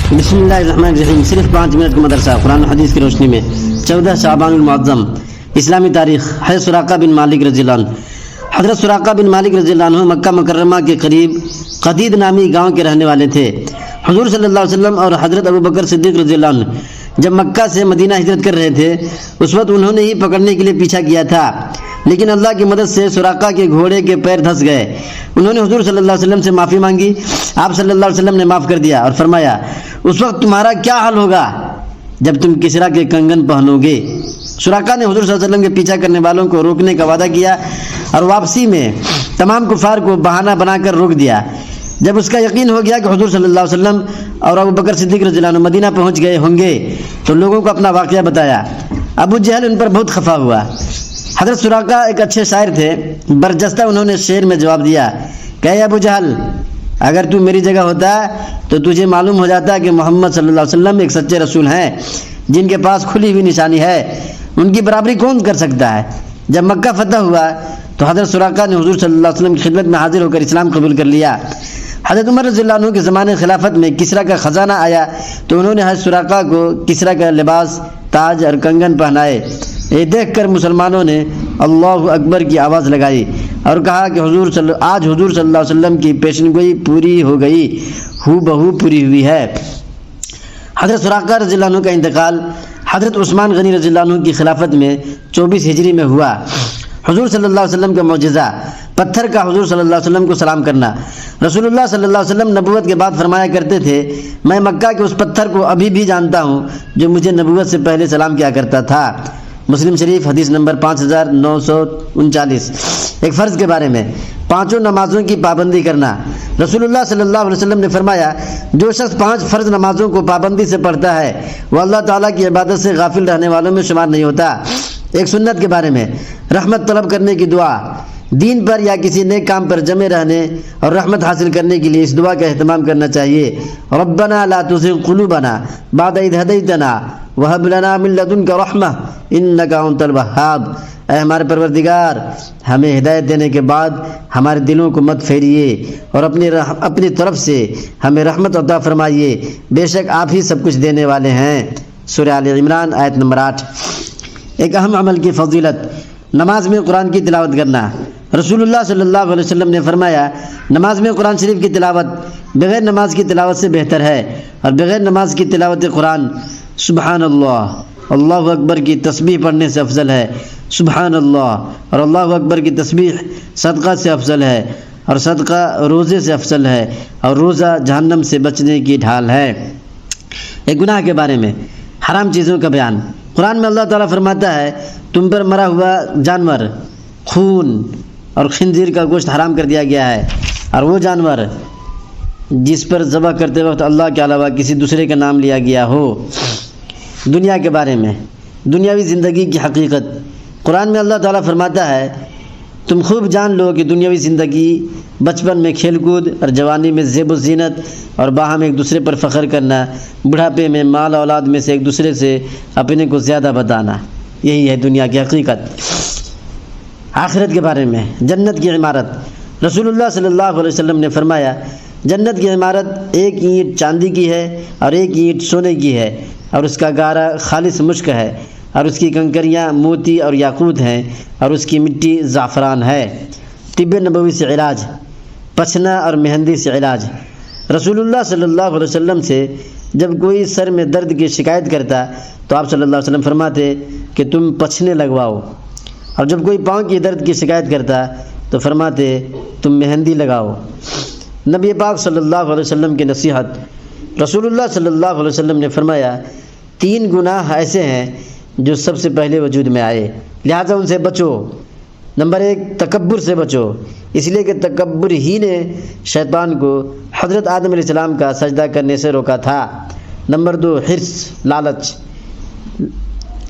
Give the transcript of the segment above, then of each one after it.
بسم اللہ الرحمن الرحیم. صرف 5 منٹ کا مدرسہ قرآن و حدیث کی روشنی میں. 14 شعبان المعظم اسلامی تاریخ. حضرت سراقہ بن مالک رضی اللہ عنہ. حضرت سراقہ بن مالک رضی اللہ عنہ مکہ مکرمہ کے قریب قدید نامی گاؤں کے رہنے والے تھے. حضور صلی اللہ علیہ وسلم اور حضرت ابو بکر صدیق رضی اللہ عنہ جب مکہ سے مدینہ ہجرت کر رہے تھے اس وقت انہوں نے ہی پکڑنے کے لیے پیچھا کیا تھا، لیکن اللہ کی مدد سے سراقہ کے گھوڑے کے پیر دھس گئے. انہوں نے حضور صلی اللہ علیہ وسلم سے معافی مانگی. آپ صلی اللہ علیہ وسلم نے معاف کر دیا اور فرمایا اس وقت تمہارا کیا حال ہوگا جب تم کسرا کے کنگن پہنو گے. سراقہ نے حضور صلی اللہ علیہ وسلم کے پیچھا کرنے والوں کو روکنے کا وعدہ کیا اور واپسی میں تمام کفار کو بہانہ بنا کر روک دیا. جب اس کا یقین ہو گیا کہ حضور صلی اللہ علیہ وسلم اور ابو بکر صدیق رضی اللہ عنہ مدینہ پہنچ گئے ہوں گے تو لوگوں کو اپنا واقعہ بتایا. ابو جہل ان پر بہت خفا ہوا. حضرت سراقہ ایک اچھے شاعر تھے. برجستہ انہوں نے شعر میں جواب دیا کہ اے ابو جہل، اگر تو میری جگہ ہوتا تو تجھے معلوم ہو جاتا کہ محمد صلی اللہ علیہ وسلم ایک سچے رسول ہیں جن کے پاس کھلی ہوئی نشانی ہے، ان کی برابری کون کر سکتا ہے. جب مکہ فتح ہوا تو حضرت سراقہ نے حضور صلی اللہ علیہ وسلم کی خدمت میں حاضر ہو کر اسلام قبول کر لیا. حضرت عمر رضی اللہ عنہ کے زمانے خلافت میں کسرا کا خزانہ آیا تو انہوں نے حضرت سراقہ کو کسرا کا لباس، تاج اور کنگن پہنائے. یہ دیکھ کر مسلمانوں نے اللہ اکبر کی آواز لگائی اور کہا کہ آج حضور صلی اللہ علیہ وسلم کی پیشن گوئی پوری ہو گئی، ہو بہو پوری ہوئی ہے. حضرت سراقہ رضی اللہ عنہ کا انتقال حضرت عثمان غنی رضی اللہ عنہ کی خلافت میں 24 ہجری میں ہوا. حضور صلی اللہ علیہ وسلم کا معجزہ، پتھر کا حضور صلی اللہ علیہ وسلم کو سلام کرنا. رسول اللہ صلی اللہ علیہ وسلم نبوت کے بعد فرمایا کرتے تھے میں مکہ کے اس پتھر کو ابھی بھی جانتا ہوں جو مجھے نبوت سے پہلے سلام کیا کرتا تھا. مسلم شریف حدیث نمبر 5939. ایک فرض کے بارے میں 5 نمازوں کی پابندی کرنا. رسول اللہ صلی اللہ علیہ وسلم نے فرمایا جو شخص 5 فرض نمازوں کو پابندی سے پڑھتا ہے وہ اللہ تعالیٰ کی عبادت سے غافل رہنے والوں میں شمار نہیں ہوتا. ایک سنت کے بارے میں رحمت طلب کرنے کی دعا. دین پر یا کسی نیک کام پر جمے رہنے اور رحمت حاصل کرنے کے لیے اس دعا کا اہتمام کرنا چاہیے. ربنا لا تزغ قلوبنا بعد اذ هديتنا وهب لنا من لدنك رحمة انك انت الوهاب. اے ہمارے پروردگار، ہمیں ہدایت دینے کے بعد ہمارے دلوں کو مت پھیریے اور اپنی طرف سے ہمیں رحمت عطا فرمائیے، بے شک آپ ہی سب کچھ دینے والے ہیں. سورہ آل عمران آیت نمبر 8. ایک اہم عمل کی فضیلت، نماز میں قرآن کی تلاوت کرنا. رسول اللہ صلی اللہ علیہ وسلم نے فرمایا نماز میں قرآن شریف کی تلاوت بغیر نماز کی تلاوت سے بہتر ہے، اور بغیر نماز کی تلاوت قرآن سبحان اللہ، اللہ اکبر کی تسبیح پڑھنے سے افضل ہے. سبحان اللہ اور اللہ اکبر کی تسبیح صدقہ سے افضل ہے، اور صدقہ روزے سے افضل ہے، اور روزہ جہنم سے بچنے کی ڈھال ہے. ایک گناہ کے بارے میں حرام چیزوں کا بیان. قرآن میں اللہ تعالیٰ فرماتا ہے تم پر مرا ہوا جانور، خون اور خنزیر کا گوشت حرام کر دیا گیا ہے، اور وہ جانور جس پر ذبح کرتے وقت اللہ کے علاوہ کسی دوسرے کا نام لیا گیا ہو. دنیا کے بارے میں دنیاوی زندگی کی حقیقت. قرآن میں اللہ تعالیٰ فرماتا ہے تم خوب جان لو کہ دنیاوی زندگی بچپن میں کھیل کود اور جوانی میں زیب و زینت اور باہم ایک دوسرے پر فخر کرنا، بڑھاپے میں مال اولاد میں سے ایک دوسرے سے اپنے کو زیادہ بتانا، یہی ہے دنیا کی حقیقت. آخرت کے بارے میں جنت کی عمارت. رسول اللہ صلی اللہ علیہ وسلم نے فرمایا جنت کی عمارت 1 اینٹ چاندی کی ہے اور 1 اینٹ سونے کی ہے، اور اس کا گارا خالص مشک ہے، اور اس کی کنکریاں موتی اور یاقوت ہیں، اور اس کی مٹی زعفران ہے. طب نبوی سے علاج، پچھنا اور مہندی سے علاج. رسول اللہ صلی اللہ علیہ وسلم سے جب کوئی سر میں درد کی شکایت کرتا تو آپ صلی اللہ علیہ وسلم فرماتے کہ تم پچھنے لگواؤ، اور جب کوئی پاؤں کی درد کی شکایت کرتا تو فرماتے تم مہندی لگاؤ. نبی پاک صلی اللہ علیہ وسلم کی نصیحت. رسول اللہ صلی اللہ علیہ وسلم نے فرمایا 3 گناہ ایسے ہیں جو سب سے پہلے وجود میں آئے، لہذا ان سے بچو. نمبر 1 تکبر سے بچو، اس لیے کہ تکبر ہی نے شیطان کو حضرت آدم علیہ السلام کا سجدہ کرنے سے روکا تھا. نمبر 2 حرص،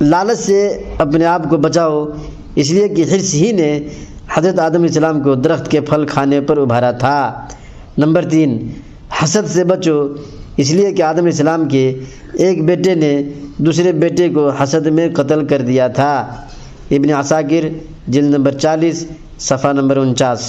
لالچ سے اپنے آپ کو بچاؤ، اس لیے کہ حرص ہی نے حضرت آدم علیہ السلام کو درخت کے پھل کھانے پر ابھارا تھا. نمبر 3 حسد سے بچو، اس لیے کہ آدم علیہ السلام کے ایک بیٹے نے دوسرے بیٹے کو حسد میں قتل کر دیا تھا. ابن عساکر جلد نمبر 40 صفحہ نمبر 49.